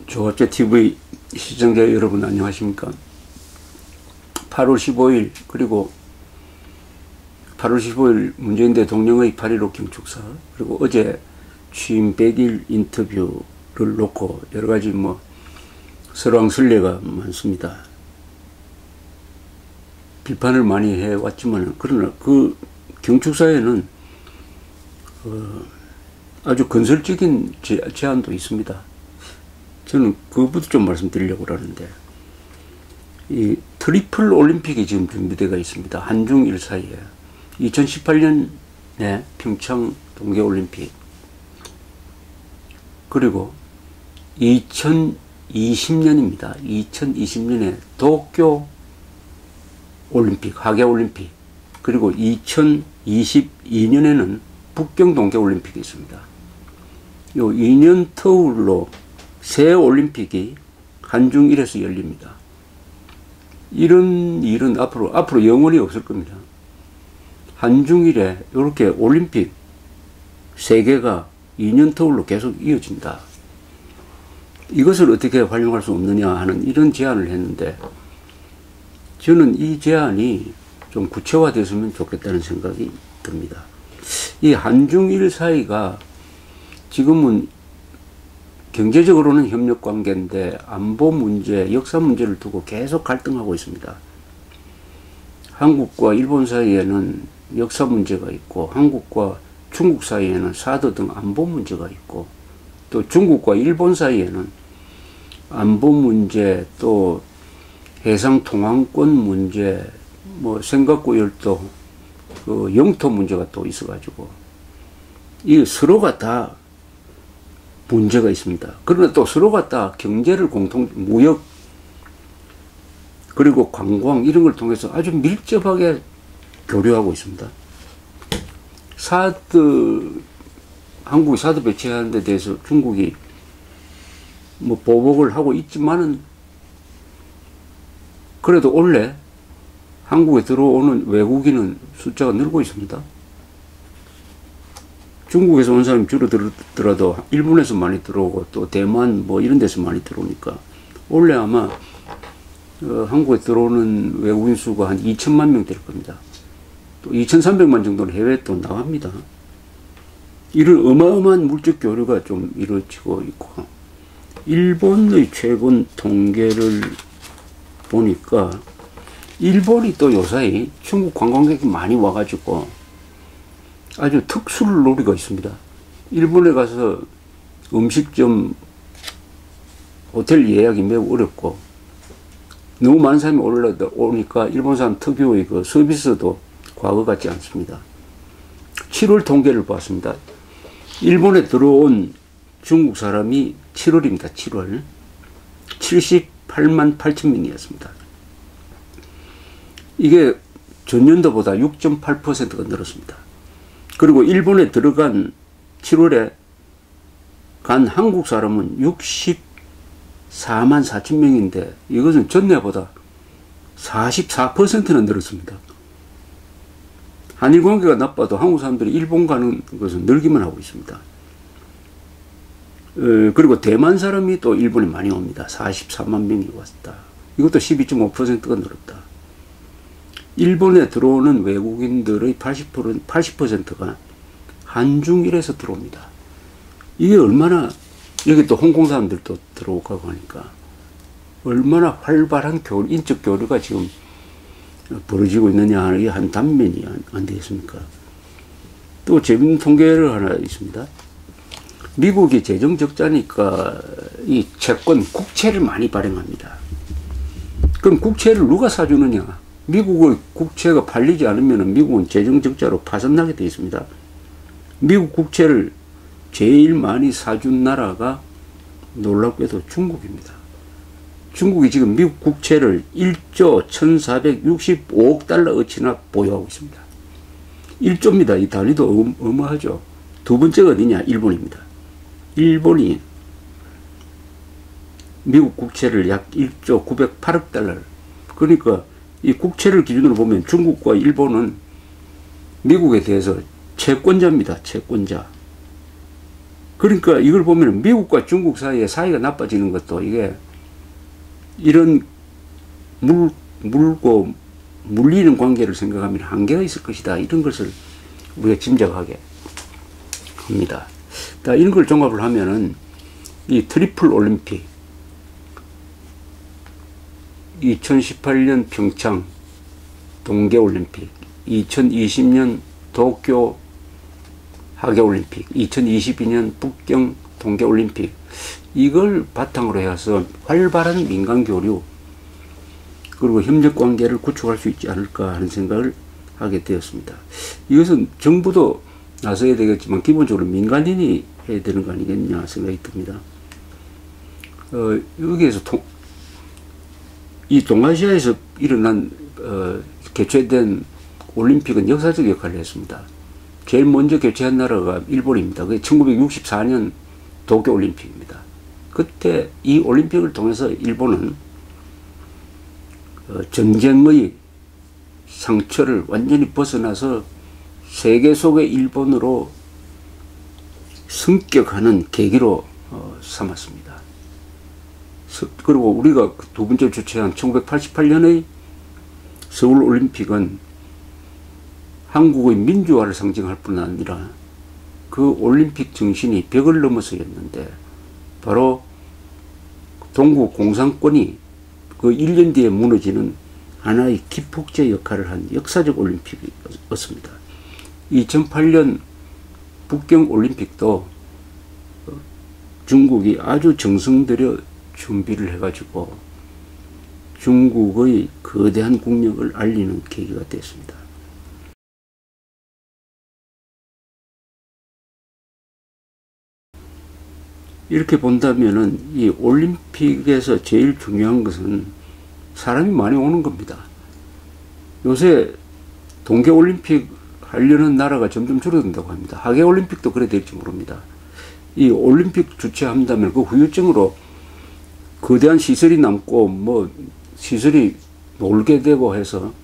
조갑제 TV 시청자 여러분 안녕하십니까? 8월 15일 그리고 8월 15일 문재인 대통령의 8.15 경축사 그리고 어제 취임 100일 인터뷰를 놓고 여러가지 설왕설래가 많습니다. 비판을 많이 해왔지만 그러나 그 경축사에는 아주 건설적인 제안도 있습니다. 저는 그것부터 좀 말씀드리려고 그러는데, 이 트리플 올림픽이 지금 준비되어 있습니다. 한중일 사이에. 2018년에 평창 동계올림픽, 그리고 2020년입니다. 2020년에 도쿄 올림픽, 하계올림픽, 그리고 2022년에는 북경 동계올림픽이 있습니다. 요 2년 터울로 새 올림픽이 한중일에서 열립니다. 이런 일은 앞으로 영원히 없을 겁니다. 한중일에 이렇게 올림픽 세 개가 2년 터울로 계속 이어진다. 이것을 어떻게 활용할 수 없느냐 하는 이런 제안을 했는데, 저는 이 제안이 좀 구체화됐으면 좋겠다는 생각이 듭니다. 이 한중일 사이가 지금은 경제적으로는 협력 관계인데 안보 문제, 역사 문제를 두고 계속 갈등하고 있습니다. 한국과 일본 사이에는 역사 문제가 있고, 한국과 중국 사이에는 사드 등 안보 문제가 있고, 또 중국과 일본 사이에는 안보 문제, 또 해상 통항권 문제, 생각고 열도 그 영토 문제가 또 있어가지고, 이 서로가 다 문제가 있습니다. 그러나 또 서로가 다 경제를 무역, 그리고 관광 이런 걸 통해서 아주 밀접하게 교류하고 있습니다. 한국이 사드 배치하는 데 대해서 중국이 보복을 하고 있지만은, 그래도 원래 한국에 들어오는 외국인은 숫자가 늘고 있습니다. 중국에서 온 사람이 줄어들더라도 일본에서 많이 들어오고 또 대만 이런 데서 많이 들어오니까 원래 아마 한국에 들어오는 외국인 수가 한 2천만 명 될 겁니다. 또 2,300만 정도는 해외에 또 나갑니다. 이런 어마어마한 물적 교류가 좀 이루어지고 있고, 일본의 최근 통계를 보니까 일본이 또 요사이 중국 관광객이 많이 와가지고 아주 특수를 노리고 있습니다. 일본에 가서 음식점, 호텔 예약이 매우 어렵고, 너무 많은 사람이 올라오니까 일본 사람 특유의 그 서비스도 과거 같지 않습니다. 7월 통계를 봤습니다. 일본에 들어온 중국 사람이 7월입니다. 7월 78만 8천 명이었습니다. 이게 전년도보다 6.8%가 늘었습니다. 그리고 일본에 들어간 7월에 간 한국 사람은 64만 4천 명인데 이것은 전年보다 44%나 늘었습니다. 한일 관계가 나빠도 한국 사람들이 일본 가는 것은 늘기만 하고 있습니다. 그리고 대만 사람이 또 일본에 많이 옵니다. 44만 명이 왔다. 이것도 12.5%가 늘었다. 일본에 들어오는 외국인들의 80%가 한중일에서 들어옵니다. 이게 얼마나, 여기 또 홍콩 사람들도 들어오고 하니까 얼마나 활발한 인적 교류가 지금 벌어지고 있느냐 하는 게 한 단면이 안 되겠습니까? 또 재밌는 통계를 하나 있습니다. 미국이 재정 적자니까 이 채권, 국채를 많이 발행합니다. 그럼 국채를 누가 사주느냐? 미국의 국채가 팔리지 않으면 미국은 재정 적자로 파산나게 되어 있습니다. 미국 국채를 제일 많이 사준 나라가 놀랍게도 중국입니다. 중국이 지금 미국 국채를 1조 1465억 달러 어치나 보유하고 있습니다. 1조입니다. 이 단위도 어마하죠. 두 번째가 어디냐? 일본입니다. 일본이 미국 국채를 약 1조 908억 달러를, 그러니까 이 국채를 기준으로 보면 중국과 일본은 미국에 대해서 채권자입니다. 채권자. 그러니까 이걸 보면 미국과 중국 사이에 사이가 나빠지는 것도 이게 이런 물고 물리는 관계를 생각하면 한계가 있을 것이다. 이런 것을 우리가 짐작하게 합니다. 이런 걸 종합을 하면은 이 트리플 올림픽, 2018년 평창 동계올림픽, 2020년 도쿄 하계올림픽, 2022년 북경 동계올림픽, 이걸 바탕으로 해서 활발한 민간 교류 그리고 협력 관계를 구축할 수 있지 않을까 하는 생각을 하게 되었습니다. 이것은 정부도 나서야 되겠지만 기본적으로 민간인이 해야 되는 거 아니겠냐 생각이 듭니다. 여기에서 이 동아시아에서 일어난 개최된 올림픽은 역사적 역할을 했습니다. 제일 먼저 개최한 나라가 일본입니다. 그게 1964년 도쿄올림픽입니다. 그때 이 올림픽을 통해서 일본은 전쟁의 상처를 완전히 벗어나서 세계 속의 일본으로 승격하는 계기로 삼았습니다. 그리고 우리가 두 번째 주최한 1988년의 서울올림픽은 한국의 민주화를 상징할 뿐 아니라 그 올림픽 정신이 벽을 넘어서였는데 바로 동구 공산권이 그 1년 뒤에 무너지는 하나의 기폭제 역할을 한 역사적 올림픽이었습니다. 2008년 북경 올림픽도 중국이 아주 정성 들여 준비를 해가지고 중국의 거대한 국력을 알리는 계기가 됐습니다. 이렇게 본다면은 이 올림픽에서 제일 중요한 것은 사람이 많이 오는 겁니다. 요새 동계올림픽 하려는 나라가 점점 줄어든다고 합니다. 하계올림픽도 그래 될지 모릅니다. 이 올림픽 주최한다면 그 후유증으로 거대한 시설이 남고 뭐 시설이 놀게 되고 해서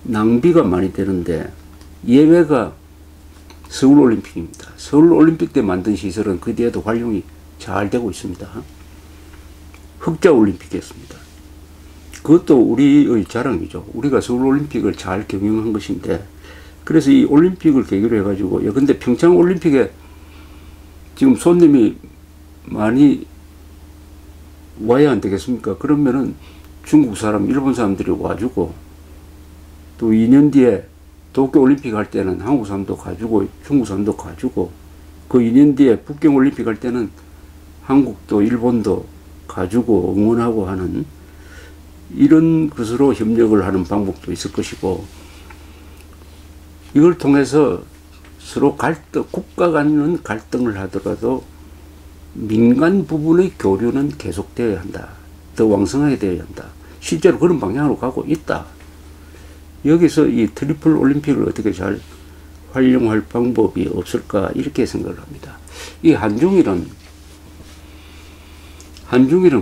낭비가 많이 되는데 예외가 서울올림픽입니다. 서울올림픽 때 만든 시설은 그 뒤에도 활용이 잘 되고 있습니다. 흑자올림픽이었습니다. 그것도 우리의 자랑이죠. 우리가 서울올림픽을 잘 경영한 것인데 그래서 이 올림픽을 계기로 해가지고 근데 평창올림픽에 지금 손님이 많이 와야 안 되겠습니까? 그러면은 중국 사람, 일본 사람들이 와주고 또 2년 뒤에 도쿄올림픽 할 때는 한국 사람도 가주고 중국 사람도 가주고 그 2년 뒤에 북경올림픽 할 때는 한국도 일본도 가주고 응원하고 하는 이런 것으로 협력을 하는 방법도 있을 것이고 이걸 통해서 서로 국가 간의 갈등을 하더라도 민간 부분의 교류는 계속되어야 한다. 더 왕성하게 되어야 한다. 실제로 그런 방향으로 가고 있다. 여기서 이 트리플 올림픽을 어떻게 잘 활용할 방법이 없을까 이렇게 생각을 합니다. 이 한중일은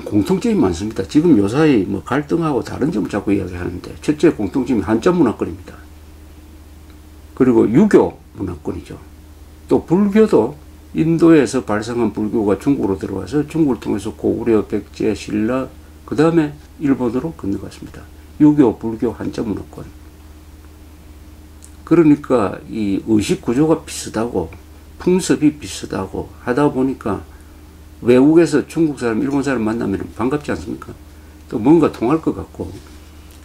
공통점이 많습니다. 지금 요사이 뭐 갈등하고 다른 점을 자꾸 이야기하는데 첫째 공통점이 한자 문화권입니다. 그리고 유교 문화권이죠. 또 불교도 인도에서 발생한 불교가 중국으로 들어와서 중국을 통해서 고구려, 백제, 신라 그 다음에 일본으로 건너갔습니다. 유교, 불교, 한자 문화권. 그러니까 이 의식 구조가 비슷하고 풍습이 비슷하고 하다 보니까 외국에서 중국 사람, 일본 사람 만나면 반갑지 않습니까? 또 뭔가 통할 것 같고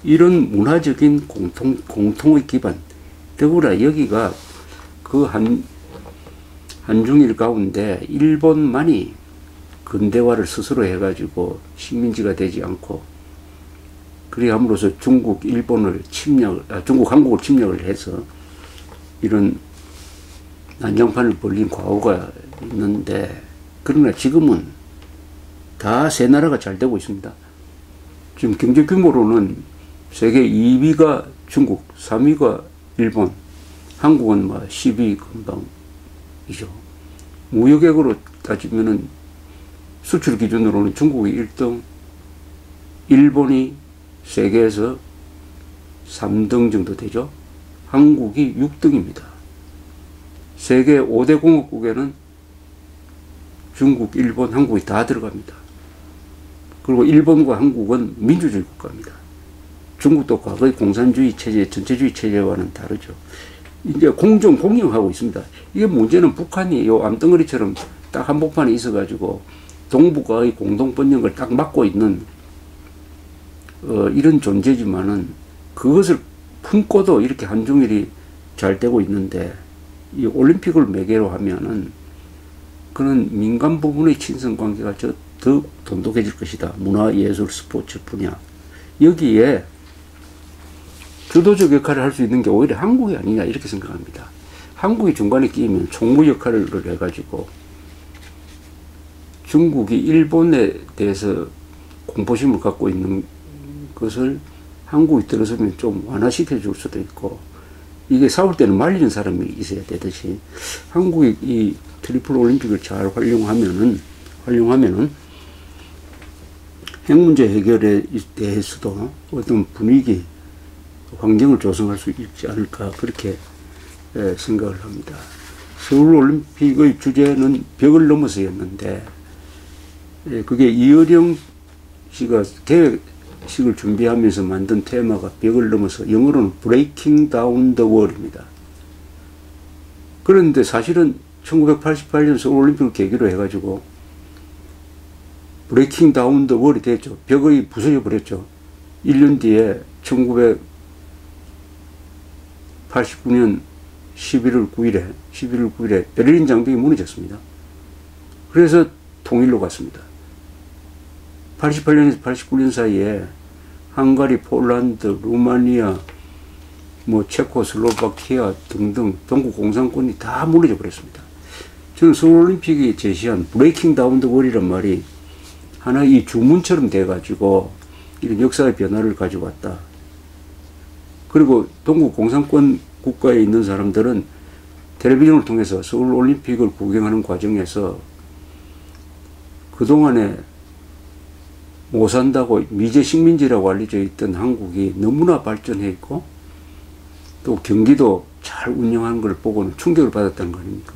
이런 문화적인 공통의 기반 더구나 여기가 그 한중일 가운데 일본만이 근대화를 스스로 해가지고 식민지가 되지 않고 그리 함으로써 중국, 일본을 중국, 한국을 침략을 해서 이런 난장판을 벌린 과거가 있는데 그러나 지금은 다 세 나라가 잘 되고 있습니다. 지금 경제 규모로는 세계 2위가 중국, 3위가 일본, 한국은 뭐 10위 근방이죠. 무역액으로 따지면은 수출 기준으로는 중국이 1등, 일본이 세계에서 3등 정도 되죠. 한국이 6등입니다. 세계 5대 공업국에는 중국, 일본, 한국이 다 들어갑니다. 그리고 일본과 한국은 민주주의 국가입니다. 중국도 과거의 공산주의 체제, 전체주의 체제와는 다르죠. 이제 공영하고 있습니다. 이게 문제는 북한이 요 암덩어리처럼 딱 한복판에 있어가지고 동북아의 공동번영을 딱 막고 있는 이런 존재지만은 그것을 품고도 이렇게 한중일이 잘 되고 있는데 이 올림픽을 매개로 하면은 그런 민간 부분의 친선 관계가 더 돈독해질 것이다. 문화, 예술, 스포츠 분야. 여기에 주도적 역할을 할 수 있는 게 오히려 한국이 아니냐 이렇게 생각합니다. 한국이 중간에 끼면 총무 역할을 해가지고 중국이 일본에 대해서 공포심을 갖고 있는 것을 한국이 들어서면 좀 완화시켜 줄 수도 있고, 이게 싸울 때는 말리는 사람이 있어야 되듯이 한국이 이 트리플 올림픽을 잘 활용하면은 핵 문제 해결에 대해서도 어떤 분위기, 환경을 조성할 수 있지 않을까 그렇게 생각을 합니다. 서울올림픽의 주제는 벽을 넘어서였는데 그게 이어령 씨가 개회식을 준비하면서 만든 테마가 벽을 넘어서, 영어로는 Breaking Down the Wall입니다. 그런데 사실은 1988년 서울올림픽을 계기로 해가지고 Breaking Down the Wall이 됐죠. 벽이 부서져 버렸죠. 1년 뒤에 1989년 11월 9일에 베를린 장벽이 무너졌습니다. 그래서 통일로 갔습니다. 88년에서 89년 사이에 헝가리, 폴란드, 루마니아, 체코슬로바키아 등등 동구 공산권이 다 무너져 버렸습니다. 저는 서울올림픽이 제시한 브레이킹 다운 더 월이란 말이 하나의 이 주문처럼 돼가지고 이런 역사의 변화를 가져왔다. 그리고 동구 공산권 국가에 있는 사람들은 텔레비전을 통해서 서울올림픽을 구경하는 과정에서 그동안에 못 산다고 미제 식민지라고 알려져 있던 한국이 너무나 발전해 있고 또 경기도 잘 운영하는 걸 보고는 충격을 받았다는 거 아닙니까?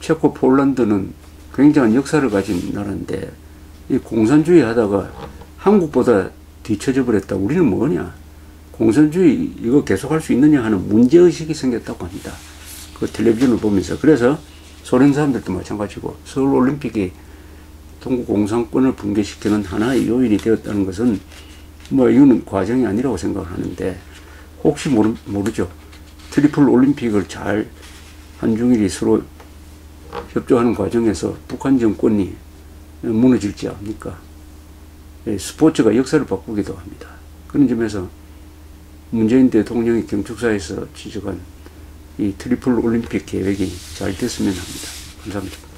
체코, 폴란드는 굉장한 역사를 가진 나라인데 이 공산주의 하다가 한국보다 뒤처져 버렸다. 우리는 뭐냐? 공산주의 이거 계속할 수 있느냐 하는 문제의식이 생겼다고 합니다. 그 텔레비전을 보면서. 그래서 소련 사람들도 마찬가지고 서울올림픽이 동구 공산권을 붕괴시키는 하나의 요인이 되었다는 것은 이거는 과정이 아니라고 생각을 하는데, 혹시 모르죠. 트리플 올림픽을 잘 한중일이 서로 협조하는 과정에서 북한 정권이 무너질지 않습니까? 스포츠가 역사를 바꾸기도 합니다. 그런 점에서 문재인 대통령이 경축사에서 지적한 이 트리플 올림픽 계획이 잘 됐으면 합니다. 감사합니다.